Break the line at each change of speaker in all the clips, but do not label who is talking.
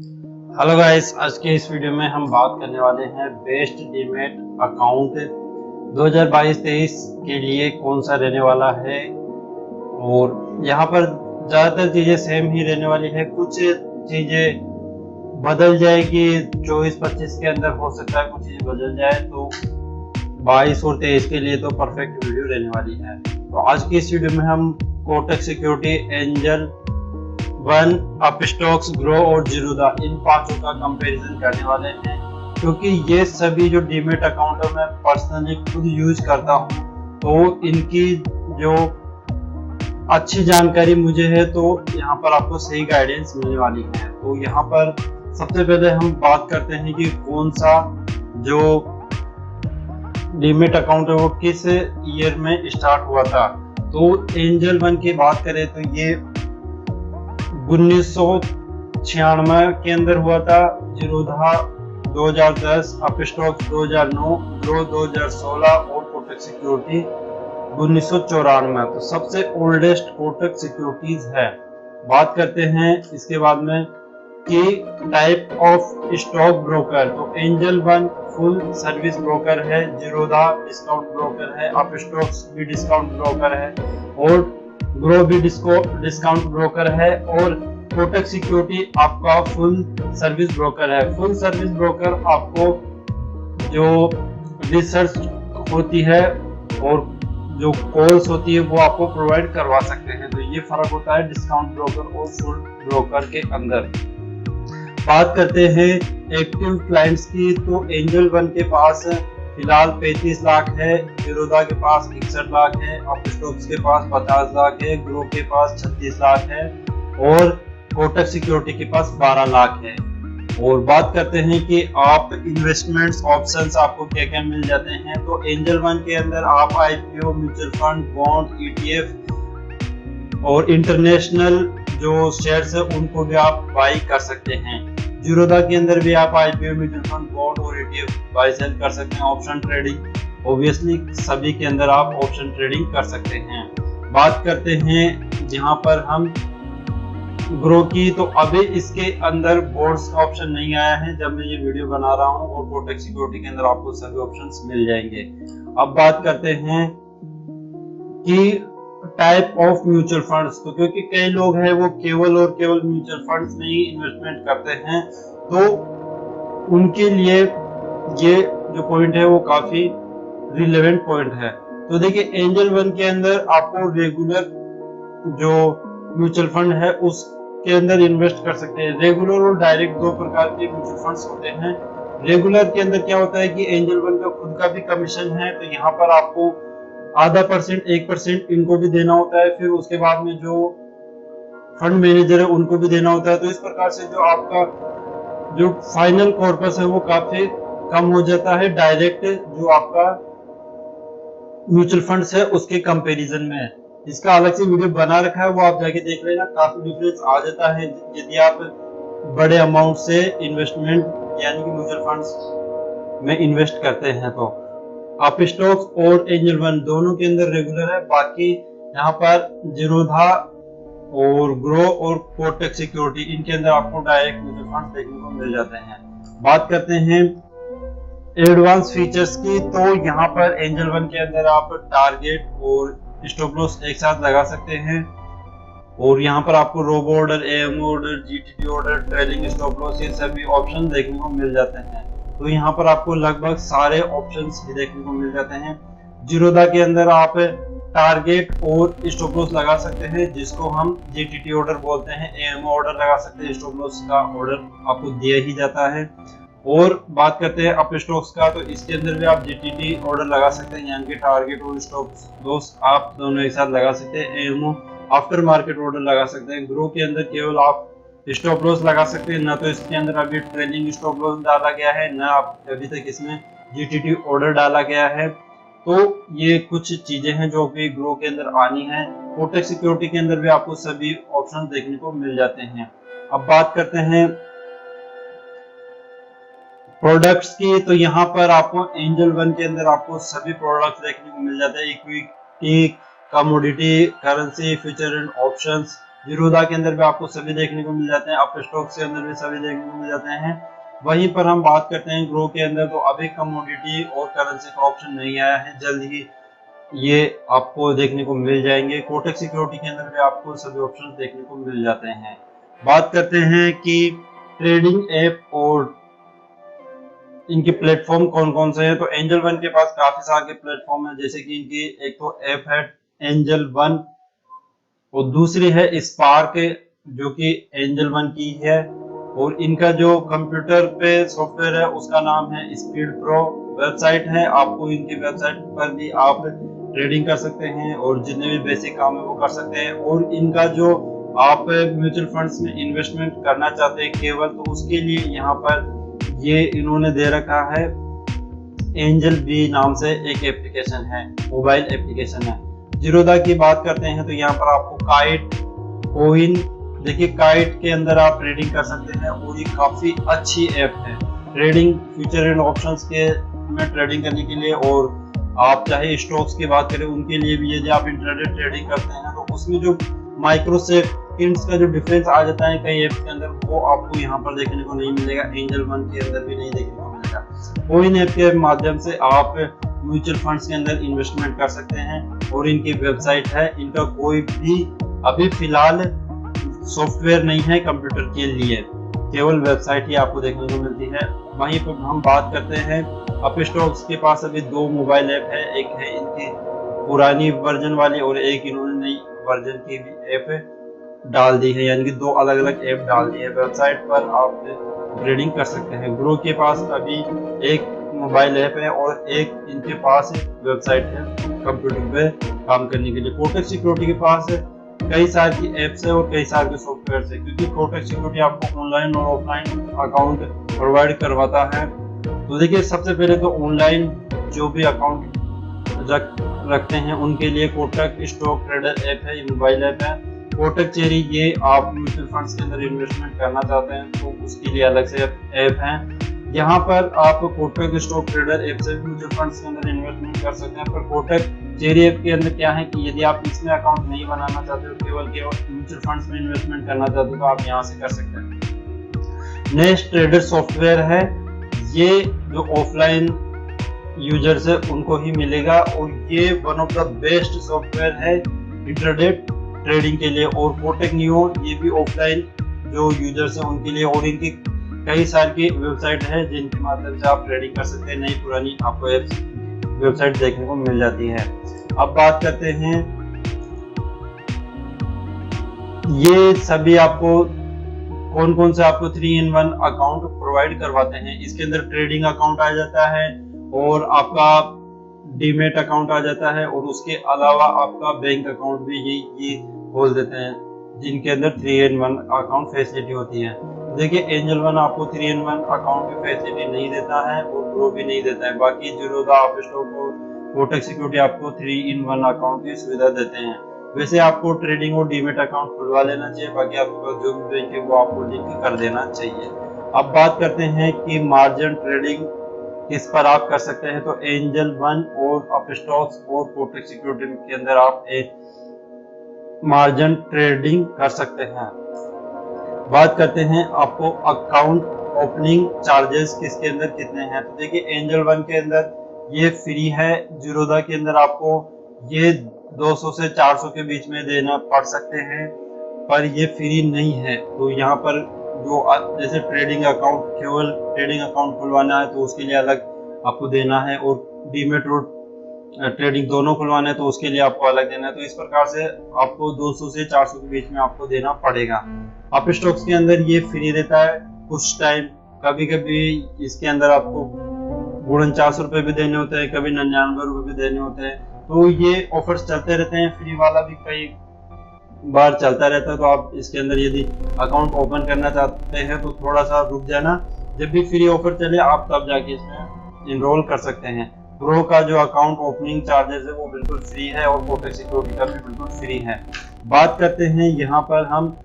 Hello guys, आज के इस वीडियो में हम बात करने वाले हैं बेस्ट डीमैट अकाउंट 2022-23 के लिए कौन सा रहने वाला है। और यहाँ पर ज़्यादातर चीज़ें सेम ही रहने वाली है, कुछ चीज़ें बदल जाएगी। 24-25 के अंदर हो सकता है कुछ चीज़ें बदल जाए, तो 22 और 23 के लिए तो परफेक्ट वीडियो रहने वाली है। तो आज की इस वीडियो में हम Kotak security, angel one, Upstox, grow और जीरोधा इन पांचों का कंपैरिजन करने वाले हैं, क्योंकि ये सभी जो डीमेट अकाउंट है मैं पर्सनली खुद यूज करता हूँ, तो इनकी जो अच्छी जानकारी मुझे है, तो यहाँ पर आपको सही गाइडेंस मिलने वाली है। तो यहाँ पर सबसे पहले हम बात करते हैं कि कौन सा जो डीमेट अकाउंट है वो किस ईयर में स्टार्ट हुआ था। तो एंजल वन की बात करें तो ये 1996 के अंदर हुआ था, जीरोधा 2010, अपस्टॉक्स 2009, ग्रो 2016 और कोटक सिक्योरिटी 1994। तो सबसे ओल्डेस्ट कोटक सिक्योरिटीज है। बात करते हैं इसके बाद में कि टाइप ऑफ स्टॉक ब्रोकर, तो angel one full service broker है, जीरोधा डिस्काउंट ब्रोकर है, अपस्टॉक्स भी डिस्काउंट ब्रोकर है और ग्रो भी डिस्काउंट ब्रोकर है और कोटक सिक्योरिटी आपका फुल सर्विस ब्रोकर है। फुल सर्विस ब्रोकर आपको जो रिसर्च होती है और जो कॉल्स होती है वो आपको प्रोवाइड करवा सकते हैं। तो ये फर्क होता है डिस्काउंट ब्रोकर और फुल ब्रोकर के अंदर। बात करते हैं एक्टिव क्लाइंट्स की, तो एंजल वन के पास फिलहाल 35 लाख है, जीरोधा के पास 61 लाख है, अपस्टॉक्स के पास 50 लाख है, ग्रो के पास 36 लाख है और कोटक सिक्योरिटी के पास 12 लाख है। और बात करते हैं कि आप इन्वेस्टमेंट्स ऑप्शंस आपको क्या क्या मिल जाते हैं, तो एंजल वन के अंदर आप IPO, mutual fund, bond, ETF और इंटरनेशनल जो शेयर्स है उनको भी आप बाई कर सकते हैं। जीरोधा के अंदर भी आप आईपीओ, म्यूचुअल फंड, बॉन्ड और ईटीएफ बाई सेल कर सकते हैं। ऑप्शन ट्रेडिंग ऑब्वियसली सभी के अंदर आप ऑप्शन ट्रेडिंग कर सकते हैं। बात करते हैं जहां पर हम ग्रो की, तो अभी इसके अंदर बोर्ड्स का ऑप्शन नहीं आया है जब मैं ये वीडियो बना रहा हूँ, और कोटक सिक्योरिटी के अंदर आपको सभी ऑप्शंस मिल जाएंगे। अब बात करते हैं कि टाइप ऑफ म्यूचुअल फंड्स, तो क्योंकि कई लोग हैं वो केवल और केवल म्यूचुअल फंड्स में ही इन्वेस्टमेंट करते हैं, तो उनके लिए ये जो पॉइंट है वो काफी रिलेवेंट पॉइंट है। तो देखिए एंजल वन के अंदर आपको रेगुलर जो म्यूचुअल फंड है उसके अंदर इन्वेस्ट कर सकते हैं। रेगुलर और डायरेक्ट दो प्रकार के म्यूचुअल फंड्स होते हैं। रेगुलर के अंदर क्या होता है कि एंजल वन का खुद का भी कमीशन है, तो यहाँ पर आपको आधा परसेंट 1% इनको भी देना होता है, फिर उसके बाद में जो फंड मैनेजर है उनको भी देना होता है। तो इस प्रकार से जो आपका जो फाइनल कॉर्पस है वो काफी कम हो जाता है डायरेक्ट जो आपका म्यूचुअल फंड्स है उसके कंपैरिजन में। इसका अलग से वीडियो बना रखा है, वो आप जाके देख लेना, काफी डिफरेंस आ जाता है यदि आप बड़े अमाउंट से इन्वेस्टमेंट यानी कि म्यूचुअल फंड्स में इन्वेस्ट करते हैं। तो आप स्टॉक्स और एंजल वन दोनों के अंदर रेगुलर है, बाकी यहाँ पर जीरोधा और ग्रो और कोटक सिक्योरिटी इनके अंदर आपको डायरेक्ट म्यूचुअल फंड्स देखने को मिल जाते हैं। बात करते हैं एडवांस फीचर्स की, तो यहाँ पर एंजल वन के अंदर आप टारगेट और स्टॉप लॉस एक साथ लगा सकते हैं, और यहाँ पर आपको robo order, AM order, GTT order, trailing stop loss ये सभी ऑप्शन देखने को मिल जाते हैं। तो यहाँ पर आपको लगभग सारे ऑप्शंस भी देखने को मिल जाते हैं। जीरोधा के अंदर आप टारगेट और स्टॉप लॉस लगा सकते हैं जिसको हम जीटीटी ऑर्डर बोलते हैं, एएम ऑर्डर लगा सकते हैं, स्टॉप लॉस का ऑर्डर आपको दिया ही जाता है। और बात करते हैं अपस्टॉक्स का, तो इसके अंदर भी आप जीटीटी ऑर्डर लगा सकते हैं, यानी कि टारगेट और स्टॉप लॉस आप दोनों एक साथ लगा सकते हैं। एएमओ आफ्टर मार्केट ऑर्डर लगा सकते हैं। ग्रो के अंदर केवल आप स्टॉप लॉस लगा सकते हैं, ना तो इसके अंदर अभी ट्रेलिंग स्टॉप लॉस डाला गया है, ना अभी तक इसमें जीटीटी ऑर्डर डाला गया है। तो ये कुछ चीजें हैं जो कि ग्रो के अंदर आनी है। कोटक सिक्योरिटी के अंदर भी आपको सभी ऑप्शन देखने को मिल जाते हैं। अब बात करते हैं प्रोडक्ट्स की, तो यहाँ पर आपको एंजल वन के अंदर आपको सभी प्रोडक्ट्स देखने को मिल जाते हैं, equity, commodity, currency, future and options, Zerodha के अंदर भी आपको सभी देखने को मिल जाते हैं, अपस्टॉक्स के अंदर भी सभी देखने को मिल जाते हैं। वहीं पर हम बात करते हैं ग्रो के अंदर, तो अभी कमोडिटी और करेंसी का ऑप्शन नहीं आया है, जल्द ही ये आपको देखने को मिल जाएंगे। कोटक सिक्योरिटी के अंदर भी आपको सभी ऑप्शन देखने को मिल जाते हैं। बात करते हैं कि ट्रेडिंग ऐप और इनके प्लेटफॉर्म कौन कौन से हैं, तो एंजल वन के पास काफी सारे प्लेटफॉर्म है, जैसे कि इनकी एक तो ऐप है एंजल वन और दूसरी है स्पार्क जो कि एंजल वन की है, और इनका जो कंप्यूटर पे सॉफ्टवेयर है उसका नाम है स्पीड प्रो। वेबसाइट है, आपको इनकी वेबसाइट पर भी आप ट्रेडिंग कर सकते हैं और जितने भी बेसिक काम है वो कर सकते हैं। और इनका जो आप म्यूचुअल फंड्स में इन्वेस्टमेंट करना चाहते हैं केवल, तो उसके लिए यहाँ पर ये इन्होंने दे रखा है एंजल बी नाम से एक एप्लीकेशन है, मोबाइल एप्लीकेशन है। जीरोधा की बात करते हैं तो यहाँ पर आपको काइट कोइन, देखिए काइट के अंदर आप ट्रेडिंग कर सकते हैं और ये काफी अच्छी ऐप है ट्रेडिंग फ्यूचर एंड ऑप्शंस के में ट्रेडिंग करने के लिए। और आप चाहे स्टॉक्स की बात करें उनके लिए भी, यदि आप इंट्राडे ट्रेडिंग करते हैं तो उसमें जो माइक्रो सेकंड्स का जो डिफरेंस आ जाता है कई ऐप्स के अंदर, वो आपको यहाँ पर देखने को नहीं मिलेगा, एंजल वन के अंदर भी नहीं देखने को मिलेगा। कोइन ऐप के माध्यम से आप म्यूचुअल फंड्स के अंदर इन्वेस्टमेंट कर सकते हैं और इनकी वेबसाइट है। इनका कोई भी अभी फिलहाल सॉफ्टवेयर नहीं है कंप्यूटर के लिए, केवल वेबसाइट ही आपको देखने को मिलती है। वहीं पर हम बात करते हैं अपस्टॉक्स के पास अभी दो मोबाइल ऐप है, एक है इनकी पुरानी वर्जन वाली और एक इन्होंने नई वर्जन की भी ऐप डाल दी है, यानी कि दो अलग अलग ऐप डाल दी है। वेबसाइट पर आप ट्रेडिंग कर सकते हैं। ग्रो के पास अभी एक मोबाइल ऐप है और एक इनके पास वेबसाइट है कंप्यूटर पे काम करने के लिए। कोटक सिक्योरिटी के पास कई सारी की एप्स है और कई सारे के सॉफ्टवेयर है, क्योंकि कोटक सिक्योरिटी आपको ऑनलाइन और ऑफलाइन अकाउंट प्रोवाइड करवाता है। तो देखिए सबसे पहले तो ऑनलाइन जो भी अकाउंट रखते हैं उनके लिए कोटक स्टॉक ट्रेडर ऐप है, ये मोबाइल ऐप है। कोटक चेरी, ये आप म्यूचुअल फंड्स के अंदर इन्वेस्टमेंट करना चाहते हैं तो उसके लिए अलग से ऐप है। यहाँ पर आप कोटक स्टॉक ट्रेडर ऐप से म्यूचुअल फंड्स के अंदर इन्वेस्टमेंट कर सकते हैं। पर कोटक चेरी ऐप के अंदर क्या है कि यदि आप इसमें अकाउंट नहीं बनाना चाहते हो, केवल म्यूचुअल फंड्स में इन्वेस्टमेंट करना चाहते हो, तो आप यहाँ से कर सकते हैं। नेक्स्ट ट्रेडर सॉफ्टवेयर है, ये जो ऑफलाइन यूजर्स है उनको ही मिलेगा और ये one of the best software है इंट्राडे ट्रेडिंग के लिए। और कोटक नियो, ये भी ऑफलाइन जो यूजर्स है उनके लिए, और इनकी कई सारी की वेबसाइट है जिनके माध्यम से आप ट्रेडिंग कर सकते हैं। नई पुरानी आपको वेबसाइट देखने को मिल जाती है। अब बात करते हैं, ये सभी आपको कौन कौन से आपको 3-in-1 अकाउंट प्रोवाइड करवाते हैं। इसके अंदर ट्रेडिंग अकाउंट आ जाता है और आपका डीमेट अकाउंट आ जाता है और उसके अलावा आपका बैंक अकाउंट भी ये खोल देते हैं, जिनके अंदर 3-in-1 अकाउंट फैसिलिटी होती है। देखिए एंजल वन आपको 3-in-1 अकाउंट की फैसिलिटी नहीं देता है और ग्रो भी नहीं देता है। बाकी जीरोधा, अपस्टॉक और कोटक सिक्योरिटी आपको 3-in-1 अकाउंट की सुविधा देते हैं। वैसे आपको ट्रेडिंग और डीमेट अकाउंट खुलवा लेना चाहिए, बाकी आपका जो भी बैंक है वो आपको लिंक कर देना चाहिए। अब बात करते हैं कि मार्जिन ट्रेडिंग किस पर आप कर सकते हैं, तो एंजल वन और अपस्टॉक्स और कोटक सिक्योरिटी के अंदर आप एक मार्जिन ट्रेडिंग कर सकते हैं। बात करते हैं आपको अकाउंट ओपनिंग चार्जेस किसके अंदर कितने हैं, तो देखिए एंजल वन के अंदर ये फ्री है, जीरोधा के अंदर आपको ये 200 से 400 के बीच में देना पड़ सकते हैं, पर ये फ्री नहीं है। तो यहाँ पर जो जैसे ट्रेडिंग अकाउंट, केवल ट्रेडिंग अकाउंट खुलवाना है तो उसके लिए अलग आपको देना है, और डीमेट और ट्रेडिंग दोनों खुलवाना है तो उसके लिए आपको अलग देना है। तो इस प्रकार से आपको 200 से 400 के बीच में आपको देना पड़ेगा। अपस्टॉक्स के अंदर ये फ्री रहता है कुछ टाइम, कभी कभी इसके अंदर आपको 49 रुपए भी देने होते हैं, कभी 99 रुपए भी देने होते हैं। तो ये ऑफर्स चलते रहते हैं, फ्री वाला भी कई बार चलता रहता है। तो आप इसके अंदर यदि अकाउंट ओपन करना चाहते हैं तो थोड़ा सा रुक जाना, जब भी फ्री ऑफर चले आप तब जाके इसमें इनरोल कर सकते हैं। ग्रो का जो अकाउंट ओपनिंग चार्जेस है वो बिल्कुल फ्री है और कोटक सिक्योरिटी का भी बिल्कुल फ्री है। बात करते हैं यहाँ पर हम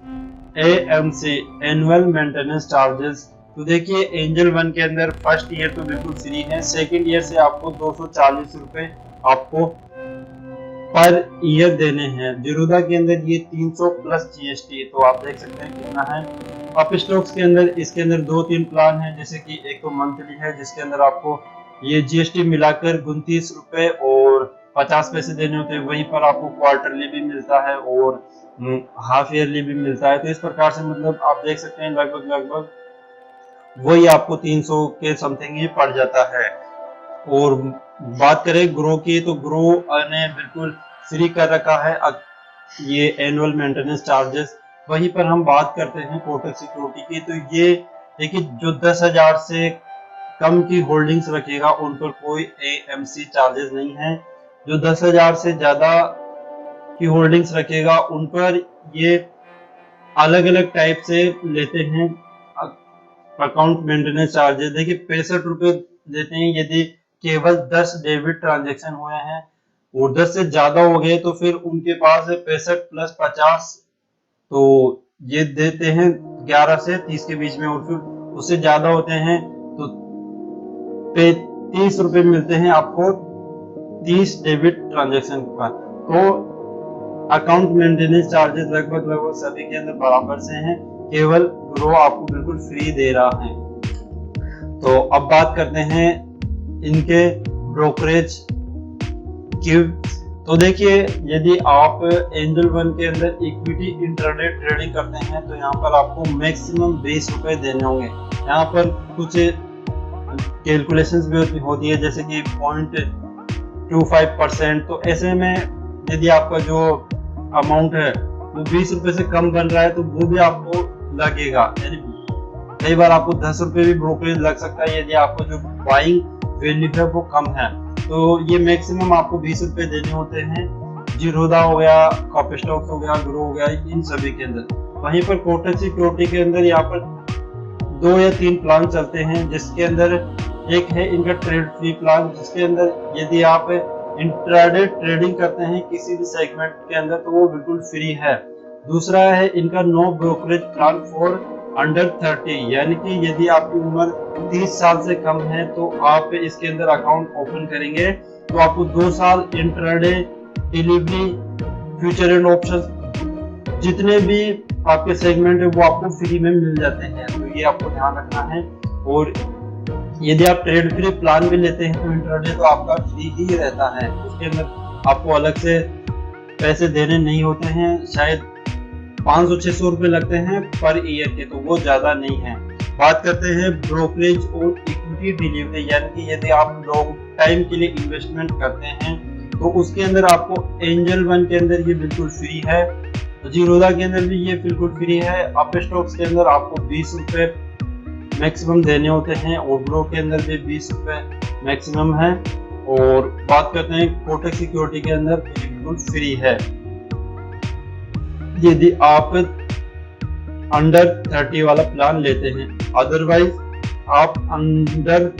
AMC एनुअल मेंटेनेंस चार्जेस, तो देखिए एंजल वन के अंदर फर्स्ट ईयर तो बिल्कुल फ्री है, सेकंड ईयर से आपको 240 रुपए आपको पर ईयर देने हैं। जीरोधा के अंदर ये 300 प्लस जीएसटी, तो आप देख सकते हैं कितना है। अपस्टॉक्स के अंदर इसके अंदर 2-3 प्लान है, जैसे कि एक तो मंथली है जिसके अंदर आपको ये जीएसटी मिलाकर 29 रुपए और 50 पैसे देने होते हैं। वहीं पर आपको क्वार्टरली भी मिलता है और हाफ ईयरली भी मिलता है। तो इस प्रकार से मतलब आप देख सकते हैं लगभग वही आपको 300 के समथिंग ही पड़ जाता है। और बात करें ग्रो की, तो ग्रो ने बिल्कुल फ्री कर रखा है ये एनुअल मेंटेनेंस चार्जेस। वहीं पर हम बात करते हैं कोटक सिक्योरिटी की, तो ये देखिए जो 10,000 से कम की होल्डिंग्स रखेगा उन पर कोई एएमसी चार्जेस नहीं है। जो 10,000 से ज्यादा की होल्डिंग्स रखेगा उन पर ये अलग अलग टाइप से लेते हैं अकाउंट मेंटेनेंस चार्जेस। देखिए 65 रुपए देते हैं यदि केवल 10 डेबिट ट्रांजैक्शन हुए हैं, और 10 से ज्यादा हो गए तो फिर उनके पास 65 प्लस 50, तो ये देते हैं 11 से 30 के बीच में, और फिर उससे ज्यादा होते हैं तो 30 रुपए मिलते हैं आपको 30 डेबिट ट्रांजैक्शन पर। तो अकाउंट मेंटेनेंस चार्जेस लगभग सभी के अंदर बराबर से हैं, केवल ग्रो आपको बिल्कुल फ्री दे रहा है। तो अब बात करते हैं इनके ब्रोकरेज की। तो देखिए यदि आप एंजल वन के अंदर इक्विटी इंट्राडे ट्रेडिंग करते हैं तो यहाँ पर आपको मैक्सिमम 20 रुपए देने होंगे। यहाँ पर कुछ कैलकुलेशंस भी होती है, जैसे कि 0.25%। तो ऐसे में यदि आपका जो अमाउंट है वो 20 रुपए से कम बन रहा है तो वो भी आपको लगेगा, यानी कई बार आपको 10 रुपए भी ब्रोकरेज लग सकता है यदि आपको जो बाइंग वैल्यू है वो कम है। तो ये मैक्सिमम आपको 20 रुपए देने होते हैं। जीरोधा हो गया, अपस्टॉक्स हो गया, ग्रो हो गया, इन सभी के अंदर। वहीं पर कोटक सिक्योरिटी के अंदर यहाँ पर 2 या 3 प्लान चलते हैं, जिसके अंदर एक है इनका ट्रेड फ्री प्लान, जिसके अंदर यदि आप इंट्राडे ट्रेडिंग करते हैं किसी भी सेगमेंट के अंदर तो वो बिल्कुल फ्री है। दूसरा है इनका no brokerage plan for under 30, यानी कि यदि आपकी उम्र 30 साल से कम है तो आप इसके अंदर अकाउंट ओपन करेंगे तो आपको 2 साल intraday, delivery, future and option जितने भी आपके सेगमेंट है वो आपको फ्री में मिल जाते हैं। तो ये आपको ध्यान रखना है। और यदि आप ट्रेड फ्री प्लान भी लेते हैं तो इंट्राडे तो आपका फ्री ही रहता है, उसके अंदर आपको अलग से पैसे देने नहीं होते हैं। शायद 500-600 रुपए लगते हैं पर ईयर के, तो वो ज्यादा नहीं है। बात करते हैं ब्रोकरेज और इक्विटी डिलीवरी, यानी कि यदि आप लॉन्ग टाइम के लिए इन्वेस्टमेंट करते हैं तो उसके अंदर आपको एंजल वन के अंदर ये बिल्कुल फ्री है, जीरोधा के अंदर भी ये बिल्कुल फ्री है। अपस्टॉक्स के अंदर आपको 20 रुपए मैक्सिमम देने होते हैं और ग्रो के अंदर भी 20 रुपए मैक्सिमम है। और बात करते हैं कोटक सिक्योरिटी के अंदर तो ये बिल्कुल फ्री है यदि आप अंडर 30 वाला प्लान लेते हैं। अदरवाइज आप अंडर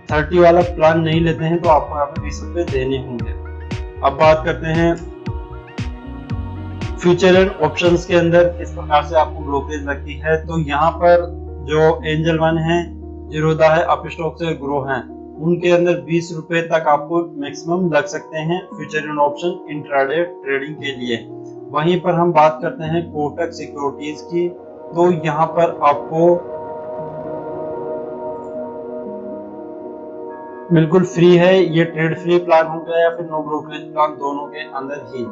30 वाला प्लान नहीं लेते हैं तो आपको यहाँ पे 20 रुपए देने होंगे। अब बात करते हैं फ्यूचर एंड ऑप्शंस के अंदर किस प्रकार से आपको ब्रोकरेज लगती है। तो यहाँ पर जो एंजल वन है, जीरोधा है, अपस्टॉक्स है, ग्रो है, उनके अंदर 20 रुपए तक आपको मैक्सिमम लग सकते हैं future and option intraday trading के लिए। वहीं पर हम बात करते हैं कोटक सिक्योरिटीज की, तो यहाँ पर आपको बिल्कुल फ्री है। ये ट्रेड फ्री प्लान हो गया या फिर नो ब्रोकरेज प्लान, दोनों के अंदर ही।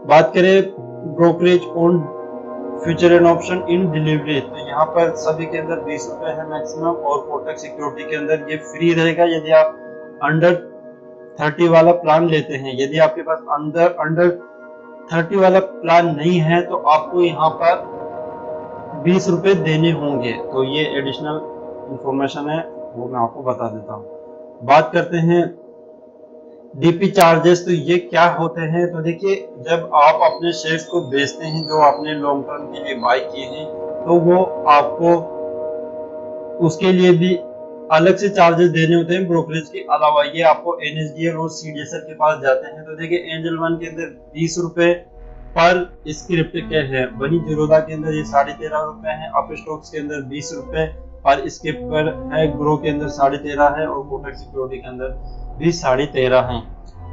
बात करें brokerage on future and option in delivery, तो यहाँ पर सभी के अंदर 20 रुपए है मैक्सिमम, और कोटक सिक्योरिटी के अंदर ये फ्री रहेगा यदि आप अंडर 30 वाला प्लान लेते हैं। यदि आपके पास अंडर 30 वाला प्लान नहीं है तो आपको यहाँ पर 20 रुपए देने होंगे। तो ये एडिशनल इंफॉर्मेशन है, वो मैं आपको बता देता हूँ। बात करते हैं डीपी चार्जेस, तो ये क्या होते हैं। तो देखिए जब आप अपने शेयर्स को बेचते हैं जो आपने लॉन्ग टर्म के लिए बाय किए हैं, तो वो आपको उसके लिए भी अलग से चार्जेस देने होते हैं ब्रोकरेज के अलावा। ये आपको एनएसडीएल और सीडीएसएल के पास जाते हैं। तो देखिए एंजल वन के अंदर 20 रुपए पर स्क्रिप्ट के हैं, वहीं जीरोधा के अंदर ये 13.5 रुपए है, अपस्टॉक्स के अंदर 20 रुपए पर स्क्रिप्ट पर है, ग्रो के अंदर 13.5 है और कोटक सिक्योरिटी के अंदर भी 13.5 है।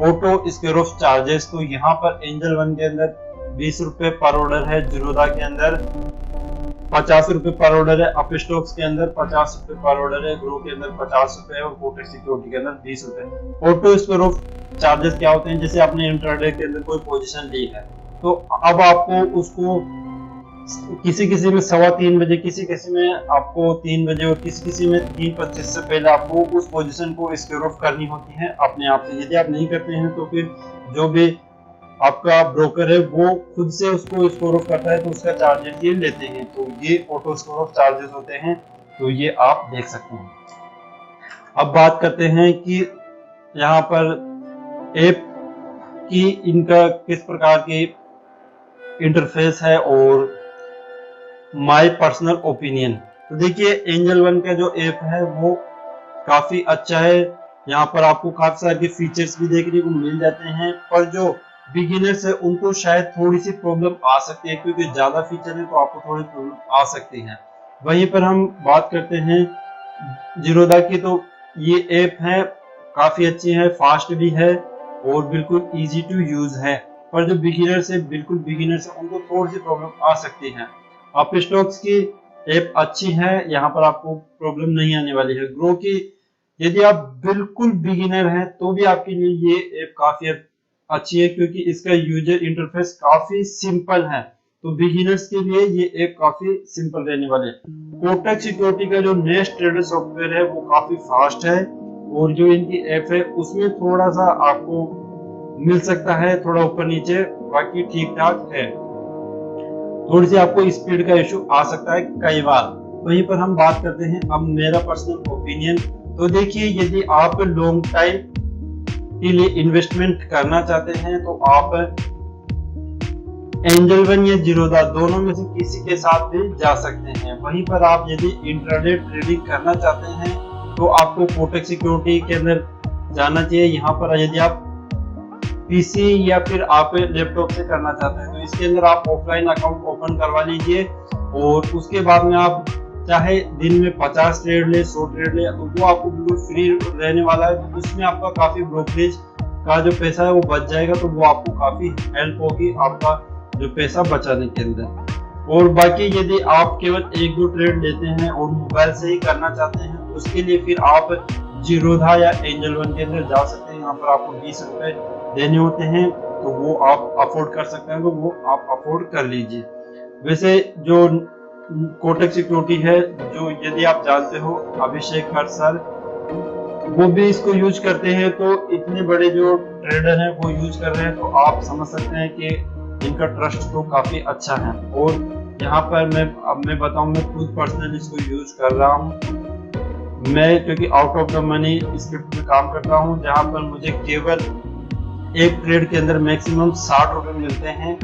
ऑटो स्क्वायर ऑफ चार्जेस, तो यहाँ पर एंजल वन के अंदर 20 रुपए पर ऑर्डर है, जीरोधा के अंदर 50 रुपए पर ऑर्डर है, अपस्टॉक्स के अंदर 50 रुपए पर ऑर्डर है, ग्रो के अंदर 50 रुपए है और कोटक सिक्योरिटी के अंदर 20 रुपए। ऑटो स्क्वायर ऑफ चार्जेस क्या होते हैं, जैसे आपने इंट्राडे के अंदर कोई पोजीशन ली है तो अब आपको उसको किसी किसी में 3:15 बजे, किसी किसी में आपको 3 बजे और किसी किसी में 3:25 से पहले आपको उस पोजीशन को स्क्वायर ऑफ करनी होती है अपने आप से। यदि आप नहीं करते हैं तो फिर जो भी आपका ब्रोकर है वो खुद से उसको स्क्वायर ऑफ करता है, तो उसका चार्जेस ये लेते हैं। तो ये ऑटो स्क्वायर ऑफ चार्जेस होते हैं, तो ये आप देख सकते हैं। अब बात करते हैं कि यहाँ पर ऐप की इनका किस प्रकार की इंटरफेस है और माय पर्सनल ओपिनियन। तो देखिए एंजल वन का जो ऐप है वो काफी अच्छा है, यहाँ पर आपको काफी सारे फीचर्स भी देखने को मिल जाते हैं, पर जो बिगिनर्स है उनको शायद थोड़ी सी प्रॉब्लम आ सकती है, क्योंकि ज्यादा फीचर है तो आपको थोड़ी प्रॉब्लम आ सकती है। वहीं पर हम बात करते हैं जीरोधा की, तो ये ऐप है काफी अच्छी है, फास्ट भी है और बिल्कुल इजी टू यूज है, पर जो बिगिनर्स है बिल्कुल बिगिनर्स है उनको थोड़ी सी प्रॉब्लम आ सकती है। अपस्टॉक्स की ऐप अच्छी है, यहाँ पर आपको प्रॉब्लम नहीं आने वाली है। ग्रो की यदि आप बिल्कुल बिगिनर हैं तो भी आपके लिए ये ऐप काफी अच्छी है, क्योंकि इसका यूजर इंटरफेस काफी सिंपल है, तो बिगिनर्स के लिए ये ऐप काफी सिंपल रहने वाले है। कोटक सिक्योरिटी का जो नेक्स्ट ट्रेडर सॉफ्टवेयर है वो काफी फास्ट है, और जो इनकी ऐप है उसमें थोड़ा सा आपको मिल सकता है थोड़ा ऊपर नीचे, बाकी ठीक ठाक है। थोड़ी सी आपको स्पीड का इशू आ सकता है कई बार। वहीं पर हम बात करते हैं अब मेरा पर्सनल ओपिनियन। तो देखिए यदि आप लॉन्ग टाइम के लिए इन्वेस्टमेंट करना चाहते हैं तो आप एंजल वन या जीरोधा दोनों में से किसी के साथ भी जा सकते हैं। वहीं पर आप यदि इंट्राडे ट्रेडिंग करना चाहते हैं तो आपको कोटक सिक्योरिटी के अंदर जाना चाहिए। यहाँ पर यदि आप पीसी या फिर आप लैपटॉप से करना चाहते हैं तो इसके अंदर आप ऑफलाइन अकाउंट ओपन करवा लीजिए, और उसके बाद में आप चाहे दिन में 50 ट्रेड ले 100 ट्रेड ले, तो वो आपको बिल्कुल फ्री रहने वाला है। तो उसमें आपका काफी ब्रोकरेज का जो पैसा है वो बच जाएगा, तो वो आपको काफी हेल्प होगी आपका जो पैसा बचाने के अंदर। और बाकी यदि आप केवल 1-2 ट्रेड लेते हैं और मोबाइल से ही करना चाहते हैं उसके लिए फिर आप जीरोधा या एंजल वन के अंदर जा सकते हैं। यहाँ पर आपको 20 रुपए देने होते हैं, तो वो आप अफोर्ड कर सकते हैं, तो वो आप अफोर्ड कर लीजिए। वैसे जो कोटक सिक्योरिटी है, जो यदि आप जानते हो अभिषेक हर सर वो भी इसको यूज करते हैं, तो इतने बड़े जो ट्रेडर हैं वो यूज कर रहे हैं, तो आप समझ सकते हैं कि इनका ट्रस्ट तो काफी अच्छा है। और यहाँ पर मैं बताऊं, मैं खुद पर्सनली इसको यूज कर रहा हूँ। मैं क्योंकि out of the money script में काम करता हूँ, जहाँ पर मुझे केवल एक ट्रेड के अंदर मैक्सिमम 60 रुपए मिलते हैं,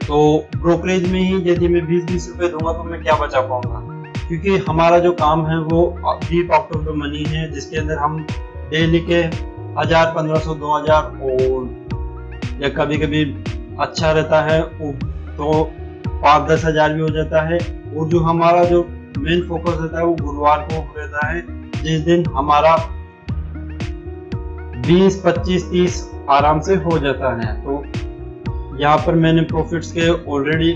तो ब्रोकरेज में ही यदि मैं 20-20 रुपए दूंगा तो मैं क्या बचा पाऊंगा, क्योंकि हमारा जो काम है वो deep out of the money है, जिसके अंदर हम डेली के 1000, 1500, 2000 और या कभी कभी अच्छा रहता है तो 5-10 हजार भी हो जाता है। और जो हमारा जो मेन फोकस रहता है वो गुरुवार को रहता है, जिस दिन हमारा 20, 25, 30 आराम से हो जाता है। तो यहाँ पर मैंने प्रॉफिट्स के ऑलरेडी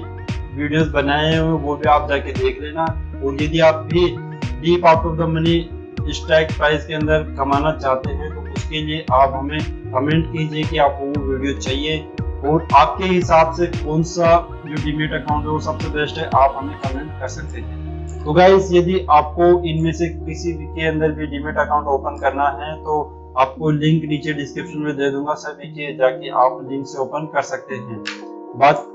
वीडियोस बनाए हुए, वो भी आप जाके देख लेना। और यदि आप भी deep out of the money strike price के अंदर कमाना चाहते हैं तो उसके लिए आप हमें कमेंट कीजिए कि आपको वो वीडियो चाहिए, और आपके हिसाब से कौन सा जो डीमेट अकाउंट है वो सबसे बेस्ट है, आप हमें कमेंट कर सकते हैं। तो गाइस यदि आपको इनमें से किसी के अंदर भी डीमेट अकाउंट ओपन करना है तो आपको लिंक नीचे डिस्क्रिप्शन में दे दूंगा, सभी के जाके आप लिंक से ओपन कर सकते हैं। बात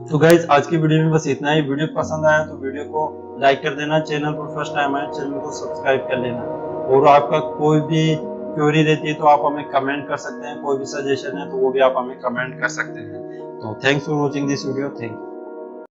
तो गाइस आज की वीडियो में बस इतना ही। वीडियो पसंद आया तो वीडियो को लाइक कर देना, चैनल पर फर्स्ट टाइम आए चैनल को सब्सक्राइब कर लेना, और आपका कोई भी क्वेरी रहती है तो आप हमें कमेंट कर सकते हैं, कोई भी सजेशन है तो वो भी आप हमें कमेंट कर सकते हैं। तो thanks for watching this video, thank you.